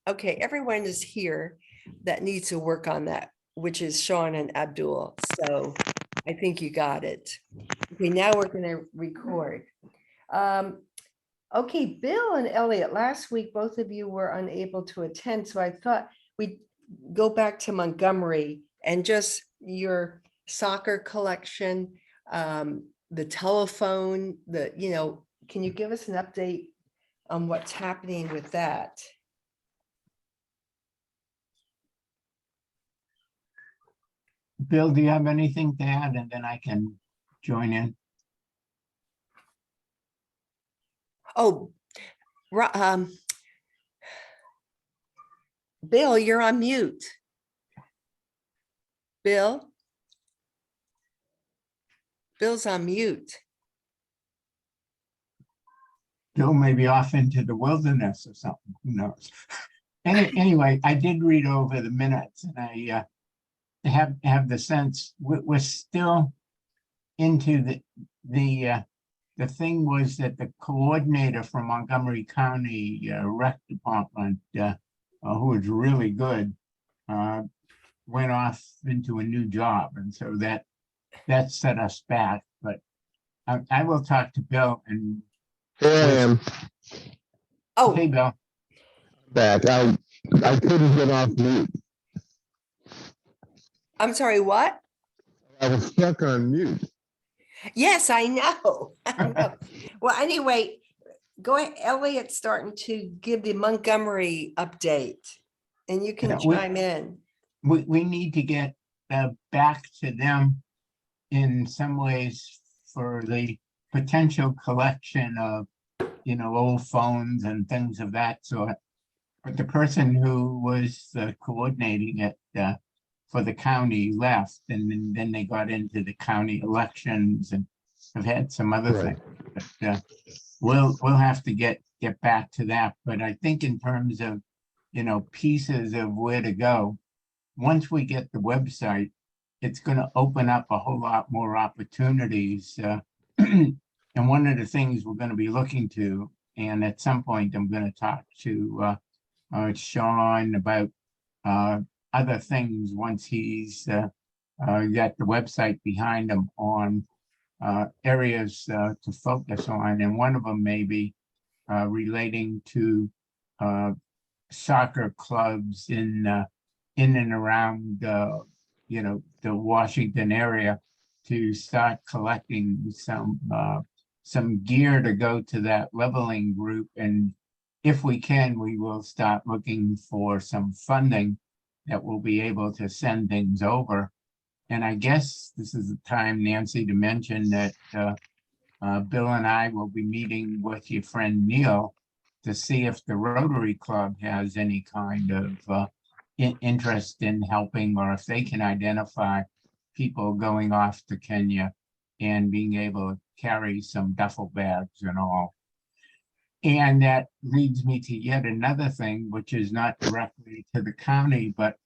Okay, everyone is here that needs to work on that, which is Sean and Abdul. So I think you got it. Okay, now we're going to record. Okay, Bill and Elliot, last week, both of you were unable to attend. So I thought we'd go back to Montgomery and just your soccer collection, the telephone, can you give us an update on what's happening with that? Bill, do you have anything to add? And then I can join in. Oh, Bill, you're on mute. Bill's on mute. Bill may be off into the wilderness or something, who knows? Anyway, I did read over the minutes and I have the sense we're still into the thing was that the coordinator from Montgomery County Rec Department, who was really good, went off into a new job, and so that set us back. But I will talk to Bill. And here I am. Oh, hey, Bill. Back. I couldn't get off mute. I'm sorry, what? I was stuck on mute. Yes, I know. I know. Well, anyway, go ahead. Elliot's starting to give the Montgomery update, and you can chime in. We need to get back to them in some ways for the potential collection of, old phones and things of that sort. But the person who was coordinating it for the county left, and then they got into the county elections and have had some other things. But we'll have to get back to that. But I think in terms of, pieces of where to go, once we get the website, it's going to open up a whole lot more opportunities. And one of the things we're going to be looking to, and at some point I'm going to talk to Sean about other things once he's got the website behind him, on areas to focus on. And one of them may be relating to soccer clubs in and around the Washington area, to start collecting some gear to go to that leveling group. And if we can, we will start looking for some funding that will be able to send things over. And I guess this is the time, Nancy, to mention that Bill and I will be meeting with your friend Neil to see if the Rotary Club has any kind of interest in helping, or if they can identify people going off to Kenya and being able to carry some duffel bags and all. And that leads me to yet another thing, which is not directly to the county, but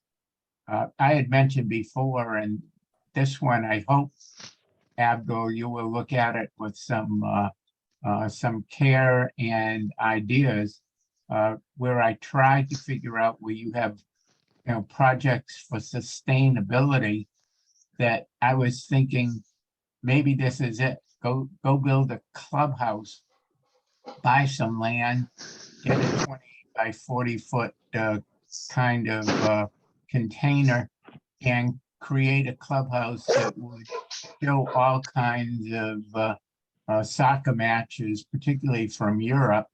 I had mentioned before, and this one, I hope, Abdul, you will look at it with some care and ideas, where I try to figure out where you have, projects for sustainability, that I was thinking maybe this is it. Go build a clubhouse, buy some land, get a 20 by 40 foot kind of container, and create a clubhouse that would show all kinds of soccer matches, particularly from Europe,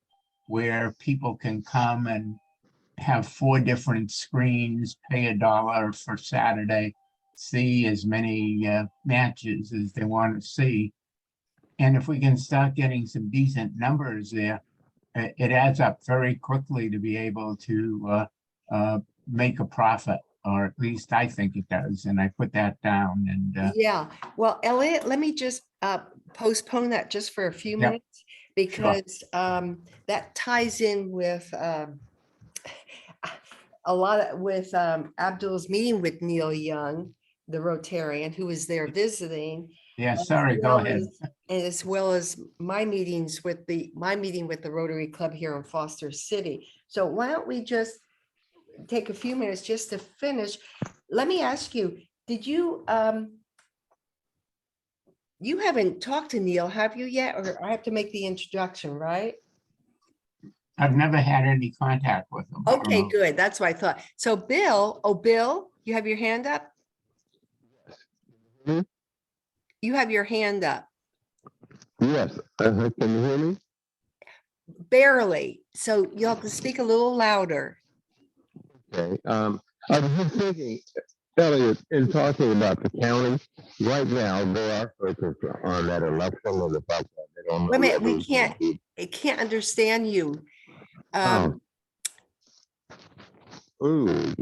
where people can come and have 4 different screens, pay $1 for Saturday, see as many matches as they want to see. And if we can start getting some decent numbers there, it adds up very quickly to be able to make a profit, or at least I think it does. And I put that down. And yeah, well, Elliot, let me just postpone that just for a few minutes, because that ties in with a lot with Abdul's meeting with Neil Young, the Rotarian, who was there visiting. yeah, sorry, go ahead. As well as my meetings with the Rotary Club here in Foster City. So why don't we just take a few minutes just to finish. Let me ask you, did you, you haven't talked to Neil, have you yet? Or I have to make the introduction, right? I've never had any contact with them. I don't Okay, know. good. That's what I thought. So Bill, oh, Bill, you have your hand up? Mhm. You have your hand up, Yes, can you hear me? barely. So you'll have to speak a little louder. Okay, I was just thinking, Elliot, in talking about the county, right now, they are focused on that election and the fact that they don't Wait a know minute, who's gonna be. I can't understand you. Oh, ooh,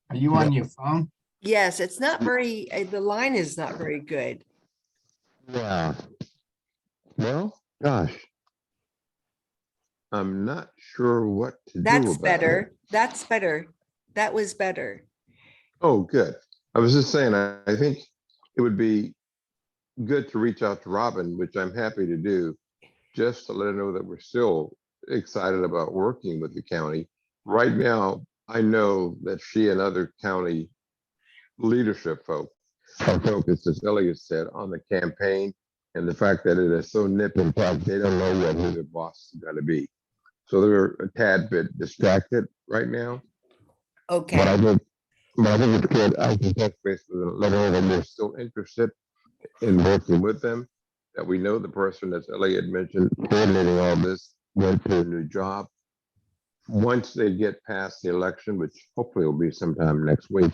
Are you on your phone? Yes, it's not very, the line is not very good. yeah. Well, gosh. I'm not sure what to do That's about it. better. That's better. That was better. Oh, good. I was just saying, I think it would be good to reach out to Robin, which I'm happy to do, just to let her know that we're still excited about working with the county. Right now, I know that she and other county leadership folk are focused, as Elliot said, on the campaign and the fact that it is so nip and tuck, they don't know what who their boss is going to be. So they're a tad bit distracted right now. But Okay, I think, but I think it's good. I can touch base with them, let them know that we're still interested in working with them. That we know the person, as Elliot mentioned, coordinating all this, went to a new job. Once they get past the election, which hopefully will be sometime next week,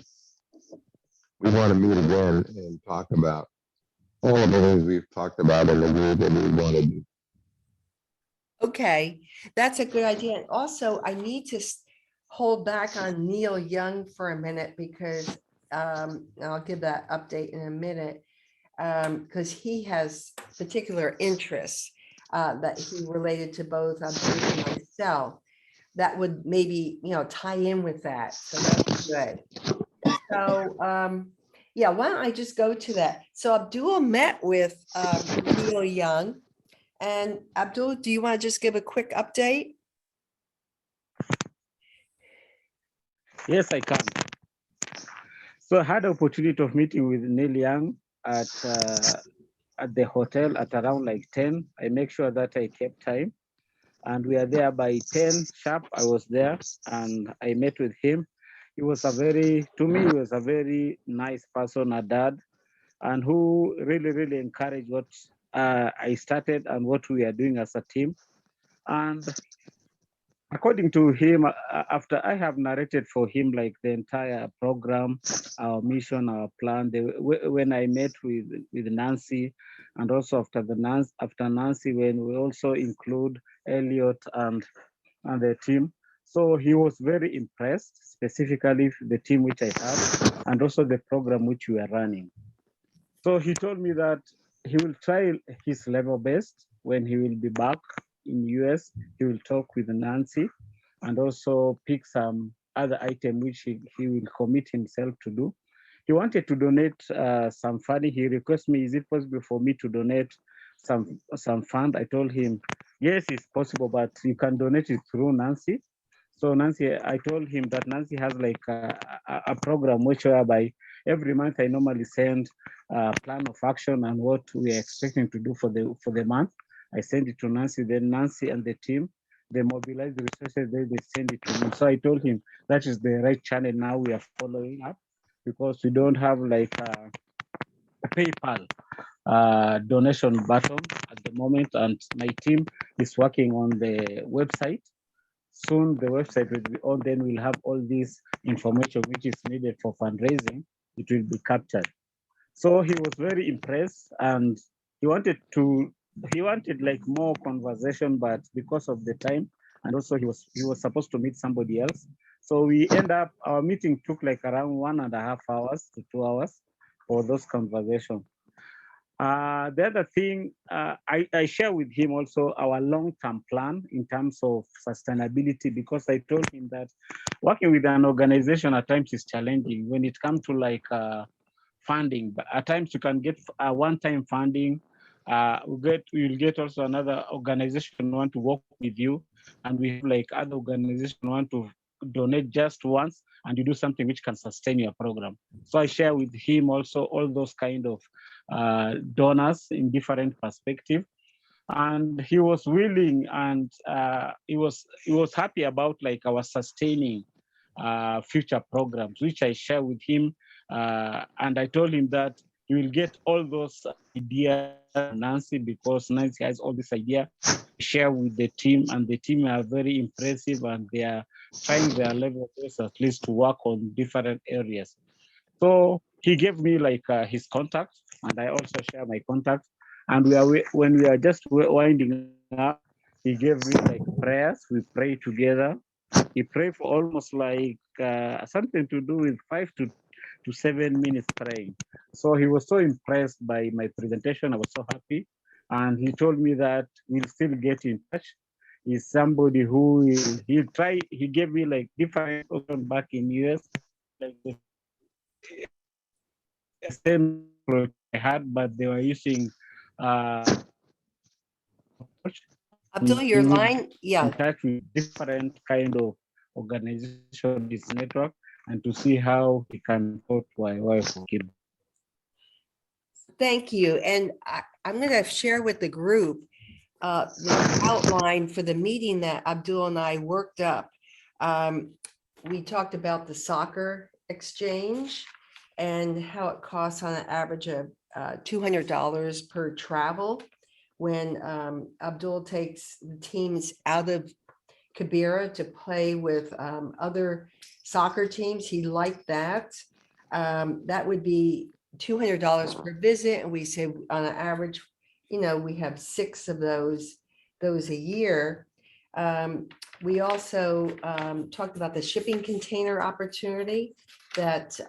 we want to meet again and talk about all of the things we've talked about and the group that we want to do. okay. That's a good idea. And also, I need to hold back on Neil Young for a minute because I'll give that update in a minute. Because he has particular interests that he related to both Bruce and myself. That would maybe, tie in with that. So that's good. So, yeah, why don't I just go to that? So Abdul met with Neil Young. And Abdul, do you want to just give a quick update? Yes, I can. So I had the opportunity of meeting with Neil Young at the hotel at around like 10. I make sure that I kept time. And we are there by 10 sharp. I was there and I met with him. He was to me, he was a very nice person, a dad, and who really, really encouraged what I started and what we are doing as a team. And according to him, after I have narrated for him like the entire program, our mission, our plan, when I met with Nancy, and also after Nancy, when we also include Elliot and the team. So he was very impressed, specifically the team which I have, and also the program which we are running. So he told me that he will try his level best when he will be back in US. He will talk with Nancy and also pick some other item which he will commit himself to do. He wanted to donate some funding. He requested me, is it possible for me to donate some fund? I told him, yes, it's possible, but you can donate it through Nancy. So Nancy, I told him that Nancy has like a program whereby every month I normally send a plan of action and what we are expecting to do for the month. I send it to Nancy, then Nancy and the team, they mobilize the resources, they send it to me. So I told him that is the right channel now we are following up because we don't have like a PayPal donation button at the moment, and my team is working on the website. Soon the website will be on, then we'll have all this information which is needed for fundraising. It will be captured. So he was very impressed and he wanted like more conversation, but because of the time, and also he was supposed to meet somebody else. So we end up, our meeting took like around 1.5 hours to 2 hours for those conversations. The other thing, I share with him also our long-term plan in terms of sustainability, because I told him that working with an organization at times is challenging when it comes to like funding. But at times you can get a one-time funding. You'll get also another organization want to work with you, and we have like other organizations want to donate just once and you do something which can sustain your program. So I share with him also all those kind of donors in different perspective. And he was willing, and he was happy about like our sustaining future programs, which I share with him. And I told him that you will get all those ideas, Nancy, because Nancy has all this idea, share with the team, and the team are very impressive, and they are trying their level best at least to work on different areas. So he gave me like his contact, and I also share my contact. And when we are just winding up, he gave me like prayers. We pray together. He prayed for almost like something to do with 5 to 7 minutes praying. So he was so impressed by my presentation. I was so happy. And he told me that we'll still get in touch. He's somebody who he gave me like different options back in US, like the same approach I had, but they were using Abdul, your line, yeah. in touch with different kind of organization, this network, and to see how he can support my wife. Thank you. And I'm going to share with the group the outline for the meeting that Abdul and I worked up. We talked about the soccer exchange and how it costs on an average of $200 per travel when Abdul takes the teams out of Kibera to play with other soccer teams. He liked that. That would be $200 per visit. And we say on an average, you know, we have 6 of those a year. We also talked about the shipping container opportunity that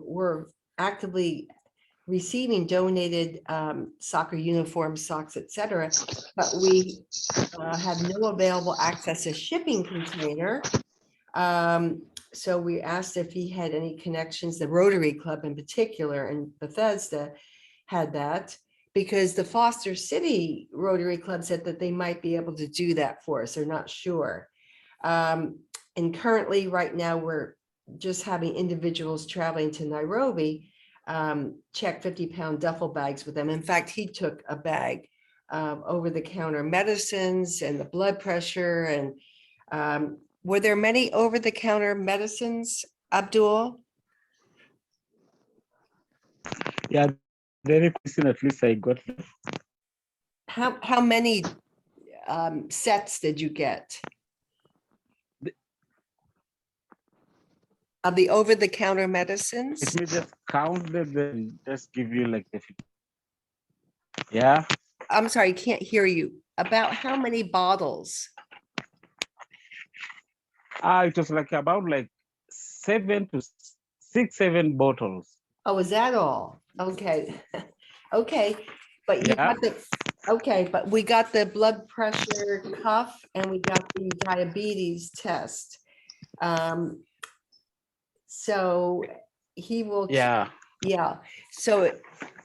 we're actively receiving donated soccer uniforms, socks, etc. But we have no available access to shipping container. So we asked if he had any connections, the Rotary Club in particular, and Bethesda had that, because the Foster City Rotary Club said that they might be able to do that for us. They're not sure. And currently, right now, we're just having individuals traveling to Nairobi check 50-pound duffel bags with them. In fact, he took a bag of over-the-counter medicines and the blood pressure. And were there many over-the-counter medicines, Abdul? Yeah, very question. At least I got. How many sets did you get of the over-the-counter medicines? Let me just count them and just give you like the. Yeah. I'm sorry, I can't hear you. About how many bottles? It was like about like 7 to 7 bottles. Oh, is that all? Okay. Okay, but you Yeah. got the, okay, but we got the blood pressure cuff and we got the diabetes test. So he will. Yeah. Yeah, so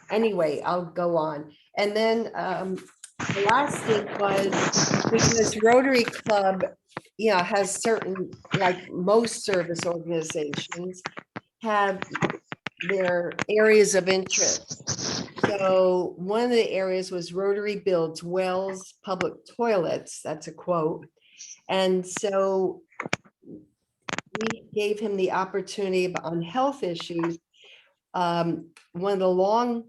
anyway, I'll go on. And then the last thing was, because Rotary Club, has certain, like most service organizations, have their areas of interest. So one of the areas was Rotary builds wells, public toilets, that's a quote. And so we gave him the opportunity on health issues. One of the long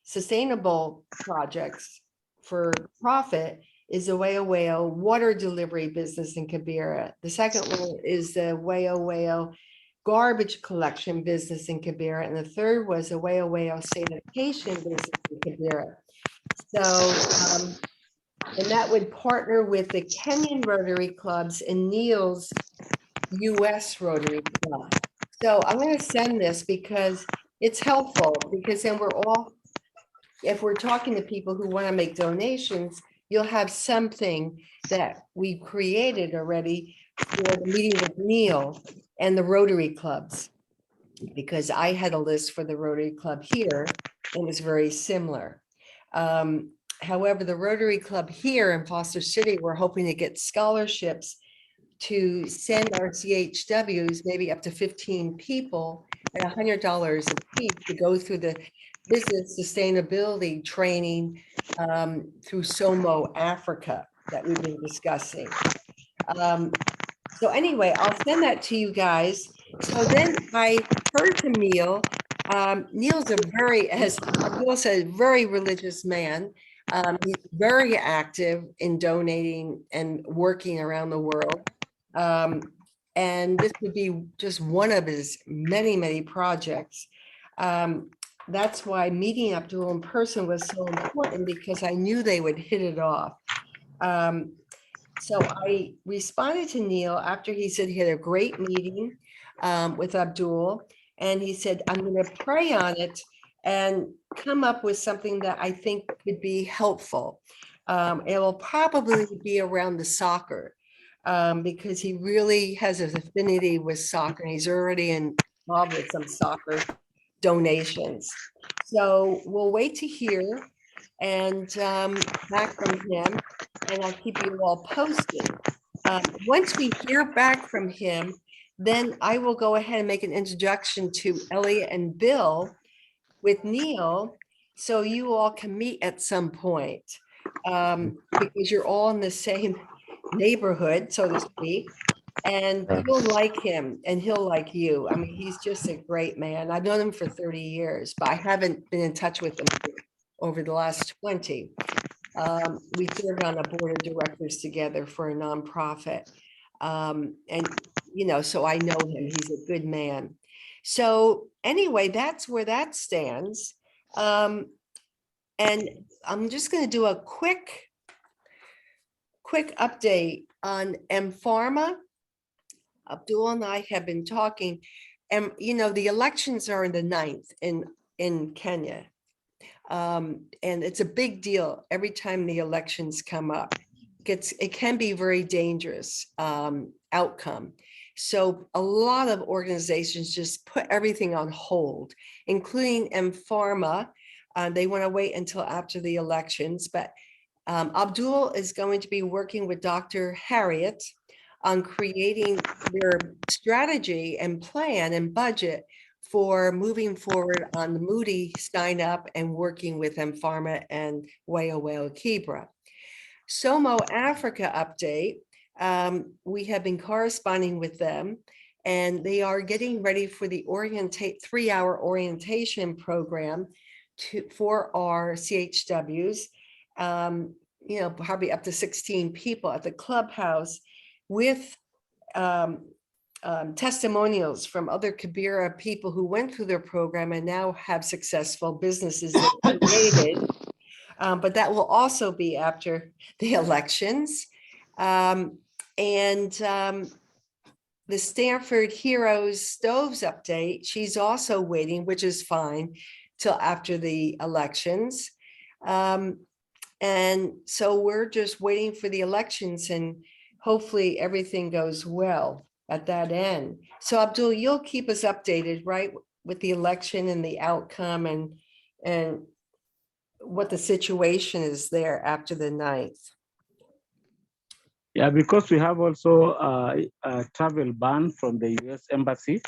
sustainable projects for profit is the Weo water delivery business in Kibera. The second one is the Weo garbage collection business in Kibera. And the third was a Weo sanitation business in Kibera. So, and that would partner with the Kenyan Rotary Clubs and Neil's US Rotary Club. So I'm going to send this because it's helpful, because then we're all, if we're talking to people who want to make donations, you'll have something that we created already for the meeting with Neil and the Rotary Clubs, because I had a list for the Rotary Club here and it was very similar. However, the Rotary Club here in Foster City, we're hoping to get scholarships to send our CHWs, maybe up to 15 people, at $100 a piece to go through the business sustainability training through SOMO Africa that we've been discussing. So anyway, I'll send that to you guys. So then I heard from Neil. Neil's a very, as Abdul said, very religious man. He's very active in donating and working around the world. And this would be just one of his many, many projects. That's why meeting Abdul in person was so important, because I knew they would hit it off. So I responded to Neil after he said he had a great meeting with Abdul. And he said, I'm going to pray on it and come up with something that I think could be helpful. It will probably be around the soccer, because he really has an affinity with soccer. And he's already involved with some soccer donations. So we'll wait to hear and back from him, and I'll keep you all posted. Once we hear back from him, then I will go ahead and make an introduction to Elliot and Bill with Neil, so you all can meet at some point, because you're all in the same neighborhood, so to speak. And you'll like him and he'll like you. I mean, he's just a great man. I've known him for 30 years, but I haven't been in touch with him over the last 20. We served on a board of directors together for a nonprofit. And, you know, so I know him. He's a good man. So anyway, that's where that stands. And I'm just going to do a quick update on M-Pharma. Abdul and I have been talking, and you know, the elections are in the 9th in Kenya. And it's a big deal every time the elections come up. It can be very dangerous outcome. So a lot of organizations just put everything on hold, including M-Pharma. They want to wait until after the elections, but Abdul is going to be working with Dr. Harriet on creating their strategy and plan and budget for moving forward on the Moody sign up and working with M-Pharma and Whale Kibra. SOMO Africa update. We have been corresponding with them, and they are getting ready for the 3-hour orientation program for our CHWs. You know, probably up to 16 people at the clubhouse, with testimonials from other Kibera people who went through their program and now have successful businesses they created. But that will also be after the elections. The Stanford Heroes Stoves update, she's also waiting, which is fine, till after the elections. And so we're just waiting for the elections, and hopefully everything goes well at that end. So Abdul, you'll keep us updated, right, with the election and the outcome and what the situation is there after the 9th. Yeah, because we have also a travel ban from the US Embassy.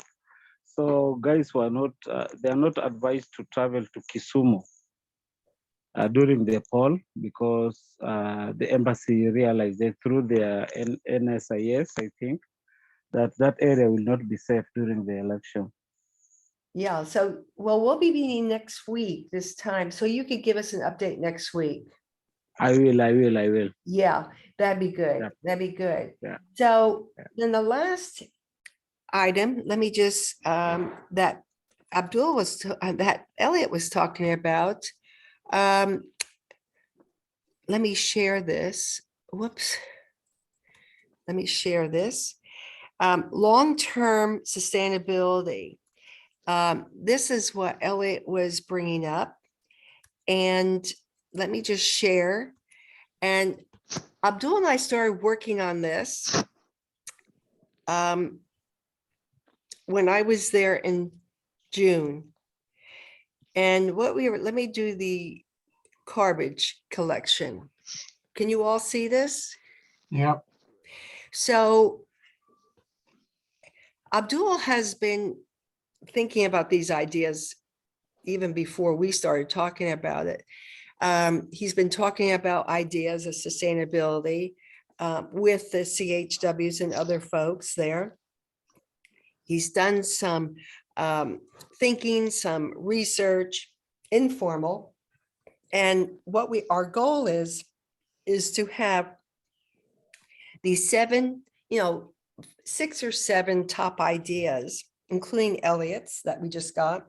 So guys who are not, they are not advised to travel to Kisumu during the poll, because the embassy realized that through their NSIS, I think, that area will not be safe during the election. Yeah, so, well, we'll be meeting next week this time, so you could give us an update next week. I will. Yeah, that'd be good. Yeah. That'd be good. Yeah. So then the last item, let me just, that Abdul was, that Elliot was talking about. Let me share this. Whoops. Let me share this. Long-term sustainability. This is what Elliot was bringing up. And let me just share. And Abdul and I started working on this when I was there in June. And what we were, let me do the garbage collection. Can you all see this? Yep. So Abdul has been thinking about these ideas even before we started talking about it. He's been talking about ideas of sustainability with the CHWs and other folks there. He's done some thinking, some research, informal. And what our goal is to have these 7, 6 or 7 top ideas, including Elliot's that we just got,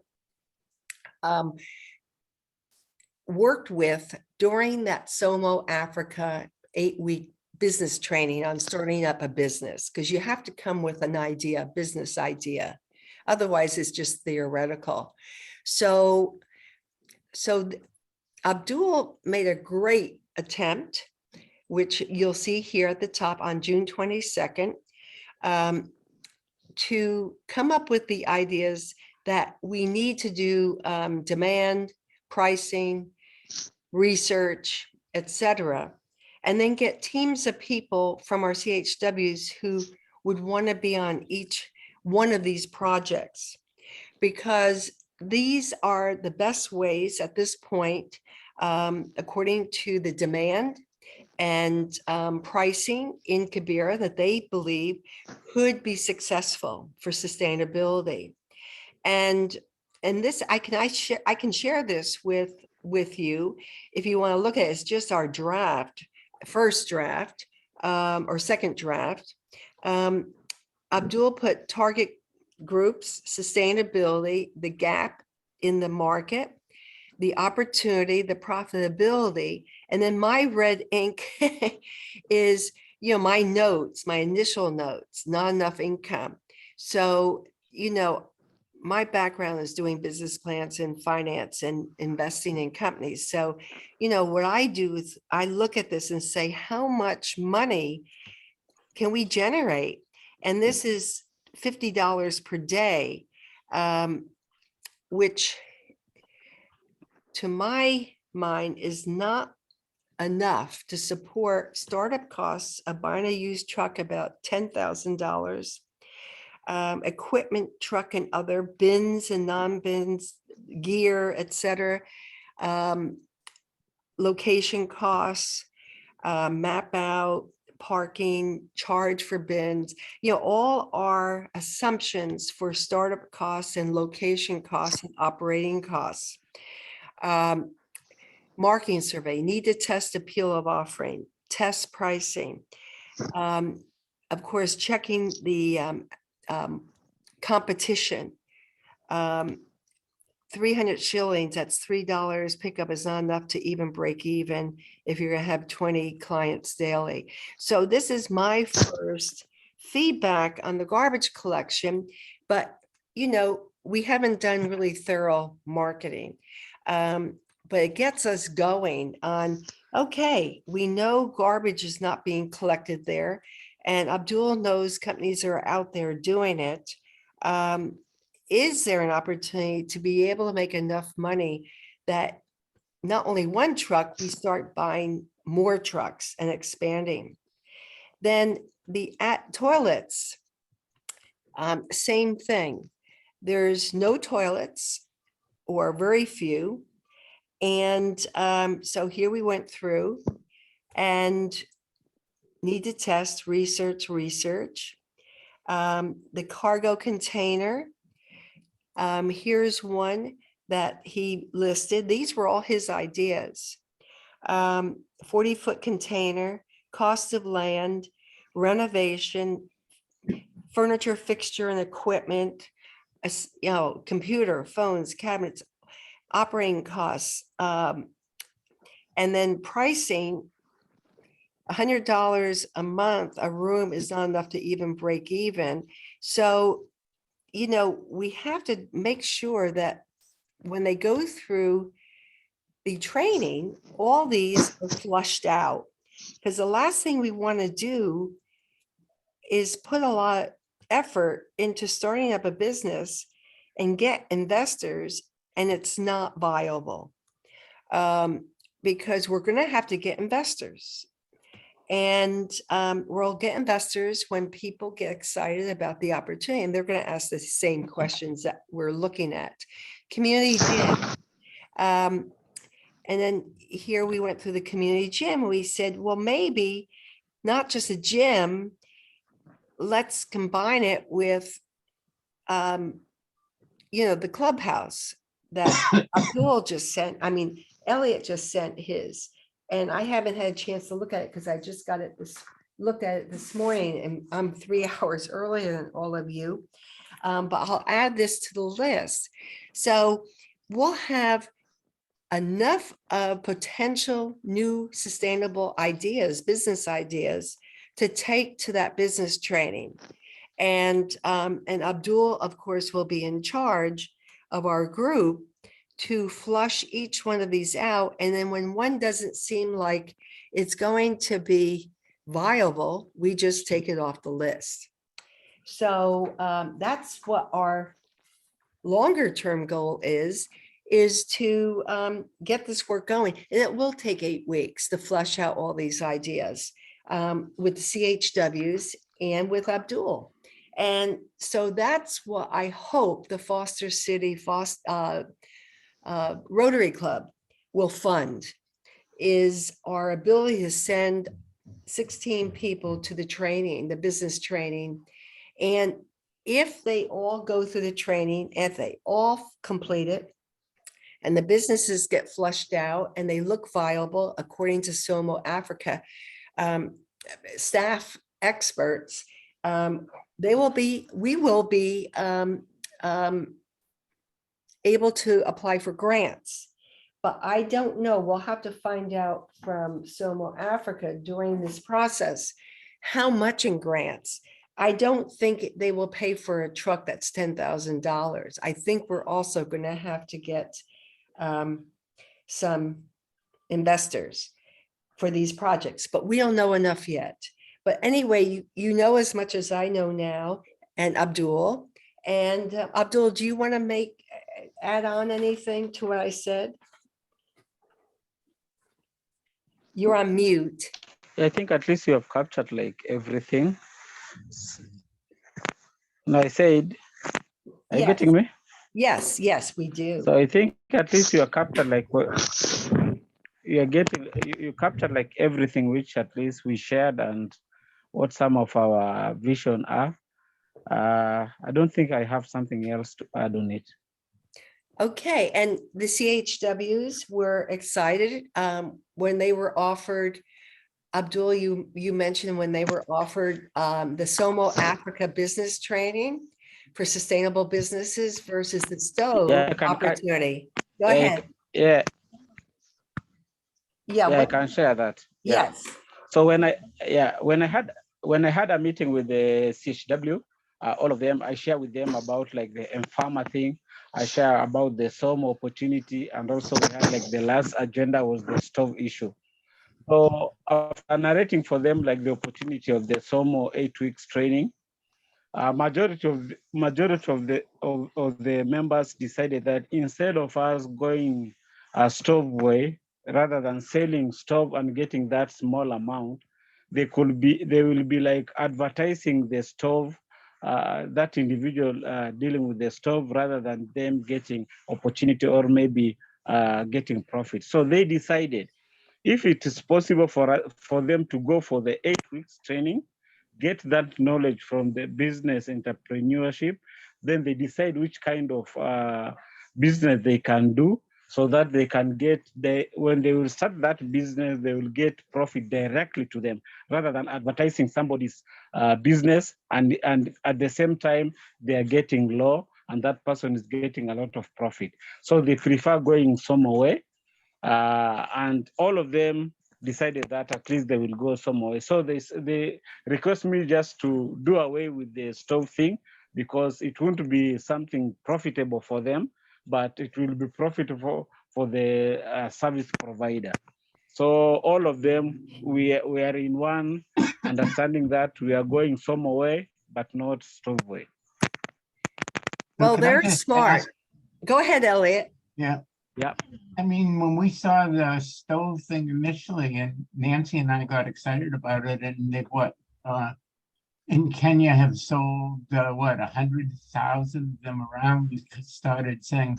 worked with during that Somo Africa 8-week business training on starting up a business, because you have to come with an idea, a business idea. Otherwise, it's just theoretical. So Abdul made a great attempt, which you'll see here at the top on June 22nd, to come up with the ideas that we need to do, demand, pricing, research, etc. And then get teams of people from our CHWs who would want to be on each one of these projects, because these are the best ways at this point, according to the demand and pricing in Kibera, that they believe could be successful for sustainability. And this, I can share this with you if you want to look at it. It's just our draft, first draft, or second draft. Abdul put target groups, sustainability, the gap in the market, the opportunity, the profitability, and then my red ink is, my notes, my initial notes, not enough income. So, my background is doing business plans and finance and investing in companies. So, what I do is I look at this and say, how much money can we generate? And this is $50 per day, which to my mind is not enough to support startup costs of buying a used truck, about $10,000, equipment, truck and other bins and non-bins, gear, etc., location costs, map out, parking, charge for bins, all our assumptions for startup costs and location costs and operating costs. Marketing survey, need to test appeal of offering, test pricing. Of course, checking the competition. 300 shillings, that's $3. Pickup is not enough to even break even if you're gonna have 20 clients daily. So this is my first feedback on the garbage collection, but we haven't done really thorough marketing. But it gets us going on, okay, we know garbage is not being collected there, and Abdul knows companies are out there doing it. Is there an opportunity to be able to make enough money that not only one truck, we start buying more trucks and expanding? Then the toilets, same thing. There's no toilets or very few. And so here we went through and need to test, research. The cargo container. Here's one that he listed. These were all his ideas. 40-foot container, cost of land, renovation, furniture, fixture and equipment, computer, phones, cabinets, operating costs, and then pricing. $100 a month, a room is not enough to even break even. So, we have to make sure that when they go through the training, all these are flushed out, because the last thing we want to do is put a lot of effort into starting up a business and get investors, and it's not viable, because we're going to have to get investors. And we'll get investors when people get excited about the opportunity, and they're going to ask the same questions that we're looking at. Community gym. And then here we went through the community gym. We said, well, maybe not just a gym, let's combine it with, the clubhouse that Abdul just sent. I mean, Elliot just sent his, and I haven't had a chance to look at it because I just got it looked at it this morning, and I'm 3 hours earlier than all of you. But I'll add this to the list. So we'll have enough of potential new sustainable ideas, business ideas, to take to that business training. And Abdul, of course, will be in charge of our group to flush each one of these out. And then when one doesn't seem like it's going to be viable, we just take it off the list. So that's what our longer term goal is to get this work going. And it will take 8 weeks to flush out all these ideas with the CHWs and with Abdul. And so that's what I hope the Foster City Rotary Club will fund, is our ability to send 16 people to the training, the business training. And if they all go through the training, if they all complete it, and the businesses get flushed out and they look viable, according to SOMO Africa staff experts, we will be able to apply for grants. But I don't know, we'll have to find out from SOMO Africa during this process, how much in grants. I don't think they will pay for a truck that's $10,000. I think we're also going to have to get some investors for these projects, but we don't know enough yet. But anyway, you know as much as I know now, and Abdul. And Abdul, do you want to add on anything to what I said? You're on mute. I think at least you have captured like everything. And I said, are you Yes. getting me? Yes, yes, we do. So I think at least you are captured like what you are getting, you captured like everything which at least we shared and what some of our vision are. I don't think I have something else to add on it. Okay, and the CHWs were excited when they were offered, Abdul, you mentioned when they were offered the SOMO Africa business training for sustainable businesses versus the stove opportunity. Go ahead. Yeah, Yeah, I can share that. Yeah. Yes. So when I had a meeting with the CHW, all of them, I share with them about like the Farmer thing. I share about the SOMO opportunity, and also we had like the last agenda was the stove issue. So after narrating for them like the opportunity of the SOMO 8 weeks training, majority of the members decided that instead of us going a stove way, rather than selling stove and getting that small amount, they will be like advertising the stove, that individual dealing with the stove, rather than them getting opportunity or maybe getting profit. So they decided if it is possible for them to go for the 8 weeks training, get that knowledge from the business entrepreneurship, then they decide which kind of business they can do, so that they can get when they will start that business, they will get profit directly to them, rather than advertising somebody's business and at the same time they are getting low and that person is getting a lot of profit. So they prefer going some way, and all of them decided that at least they will go somewhere. So they request me just to do away with the stove thing, because it won't be something profitable for them, but it will be profitable for the service provider. So all of them, we are in one understanding that we are going somewhere, but not stove way. Well, Could I they're just smart. ask- Go ahead, Elliot. Yeah, Yeah. I mean, when we saw the stove thing initially, and Nancy and I got excited about it, and they in Kenya have sold, 100,000 of them around. We started saying,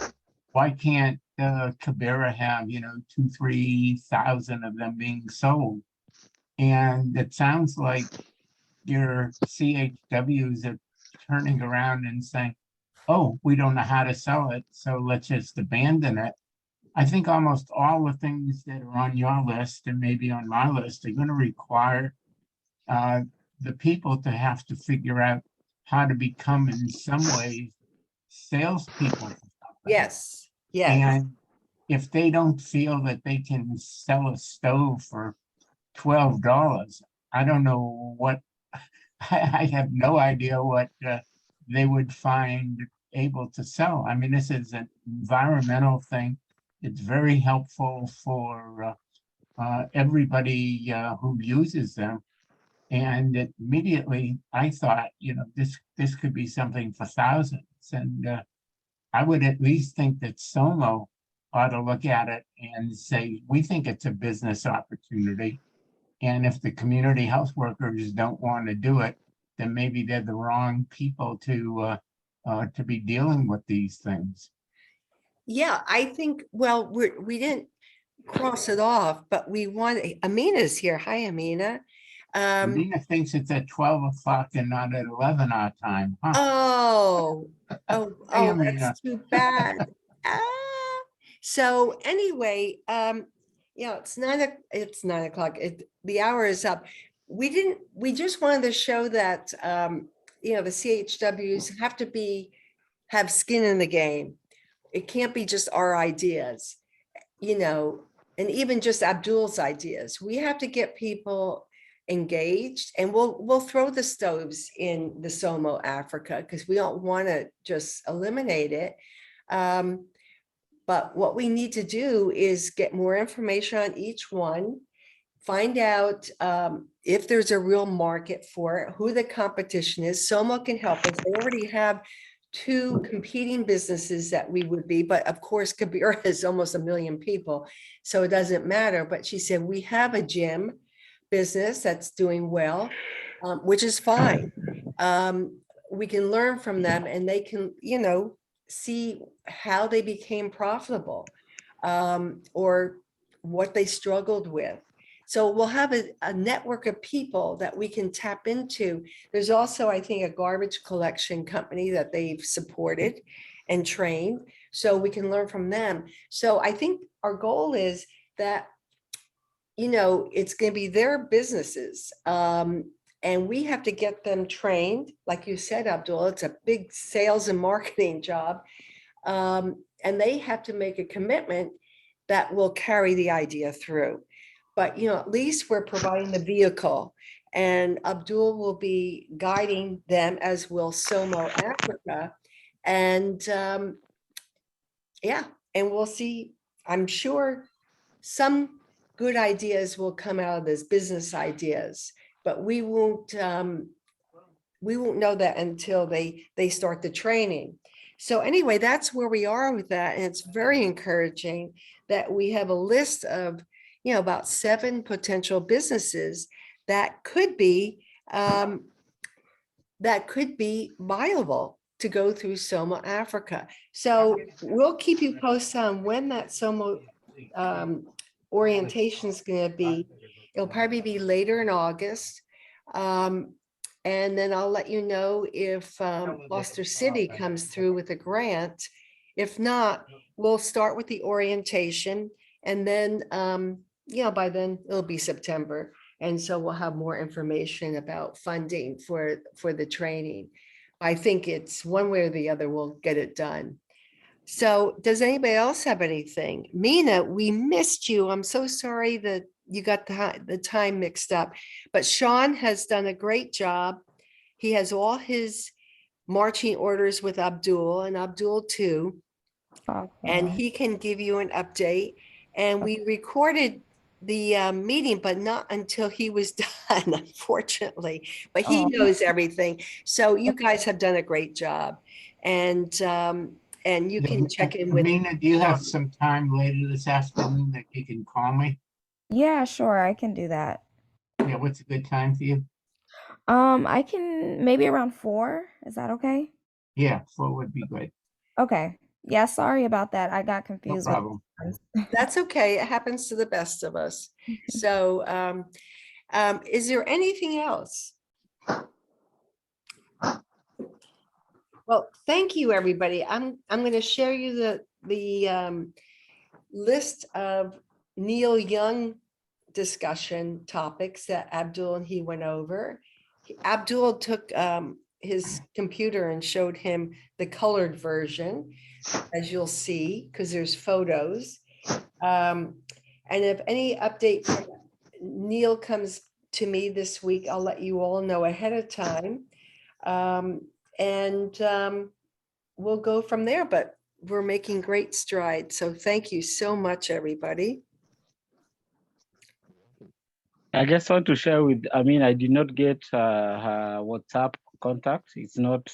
why can't Kibera have, 2, 3,000 of them being sold? And it sounds like your CHWs are turning around and saying, oh, we don't know how to sell it, so let's just abandon it. I think almost all the things that are on your list and maybe on my list are going to require the people to have to figure out how to become, in some ways, salespeople. Yes, yes. And if they don't feel that they can sell a stove for $12, I don't know what, I have no idea what they would find able to sell. I mean, this is an environmental thing. It's very helpful for everybody who uses them. And immediately I thought, this could be something for thousands. And I would at least think that Somo ought to look at it and say, we think it's a business opportunity. And if the community health workers don't want to do it, then maybe they're the wrong people to be dealing with these things. Yeah, I think, well, we didn't cross it off, but we want, Amina's here. Hi, Amina. Nina thinks it's at 12 o'clock and not at 11 our time, huh? Oh, Hey, Amina. that's too bad. Ah, so anyway, it's 9 o'clock. The hour is up. We just wanted to show that, the CHWs have to have skin in the game. It can't be just our ideas, and even just Abdul's ideas. We have to get people engaged, and we'll throw the stoves in the Somo Africa because we don't want to just eliminate it. But what we need to do is get more information on each one, find out if there's a real market for it, who the competition is. Somo can help us. They already have 2 competing businesses that we would be, but of course, Kabir has almost 1 million people, so it doesn't matter. But she said, we have a gym business that's doing well, which is fine. We can learn from them, and they can, see how they became profitable, or what they struggled with. So we'll have a network of people that we can tap into. There's also, I think, a garbage collection company that they've supported and trained, so we can learn from them. So I think our goal is that, it's going to be their businesses. And we have to get them trained. Like you said, Abdul, it's a big sales and marketing job. And they have to make a commitment that will carry the idea through. But, at least we're providing the vehicle, and Abdul will be guiding them, as will Somo Africa. And and we'll see, I'm sure some good ideas will come out of this, business ideas, but we won't know that until they start the training. So anyway, that's where we are with that. And it's very encouraging that we have a list of, about 7 potential businesses that could be viable to go through Somo Africa. So we'll keep you posted on when that Somo orientation is going to be. It'll probably be later in August. And then I'll let you know if Gloucester City comes through with a grant. If not, we'll start with the orientation, and then, by then it'll be September. And so we'll have more information about funding for the training. I think it's one way or the other, we'll get it done. So does anybody else have anything? Mina, we missed you. I'm so sorry that you got the time mixed up, but Sean has done a great job. He has all his marching orders with Abdul, and Abdul too. And he can give you an update. And we recorded the meeting, but not until he was done, unfortunately. But he knows everything. So you guys have done a great job. And and you can check in with. Amina, do you have some time later this afternoon that you can call me? Yeah, sure, I can do that. Yeah, what's a good time for you? I can maybe around 4. Is that okay? Yeah, 4 would be good. Okay. Yeah, sorry about that. I got No confused with problem. times. That's okay. It happens to the best of us. So, is there anything else? Well, thank you, everybody. I'm going to share you the list of Neil Young discussion topics that Abdul and he went over. Abdul took his computer and showed him the colored version, as you'll see, because there's photos. And if any update from Neil comes to me this week, I'll let you all know ahead of time. We'll go from there, but we're making great strides. So thank you so much, everybody. I just want to share with, I mean, I did not get her WhatsApp contact. It's not,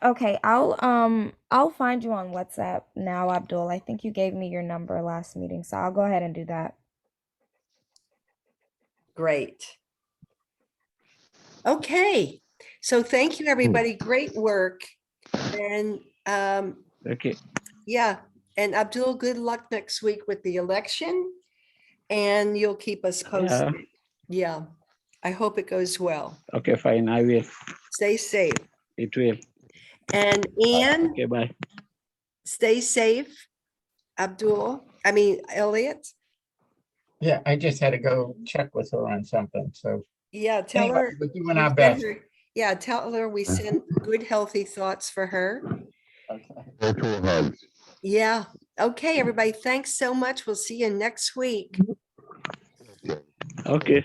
Okay, I'll find you on WhatsApp now, Abdul. I think you gave me your number last meeting, so I'll go ahead and do that. Great. Okay, so thank you, everybody. Great work. And okay. yeah, and Abdul, good luck next week with the election. And you'll keep us posted. Yeah, I hope it goes well. Okay, fine. I will. Stay safe. It will. And Anne, Okay, bye. stay safe. Abdul, I mean, Elliot. Yeah, I just had to go check with her on something, so. Yeah, tell Anyway, her. we're doing we our send best. her- Yeah, tell her we send good, healthy thoughts for her. Okay. Virtual hugs. Yeah. Okay, everybody. Thanks so much. We'll see you next week. Okay.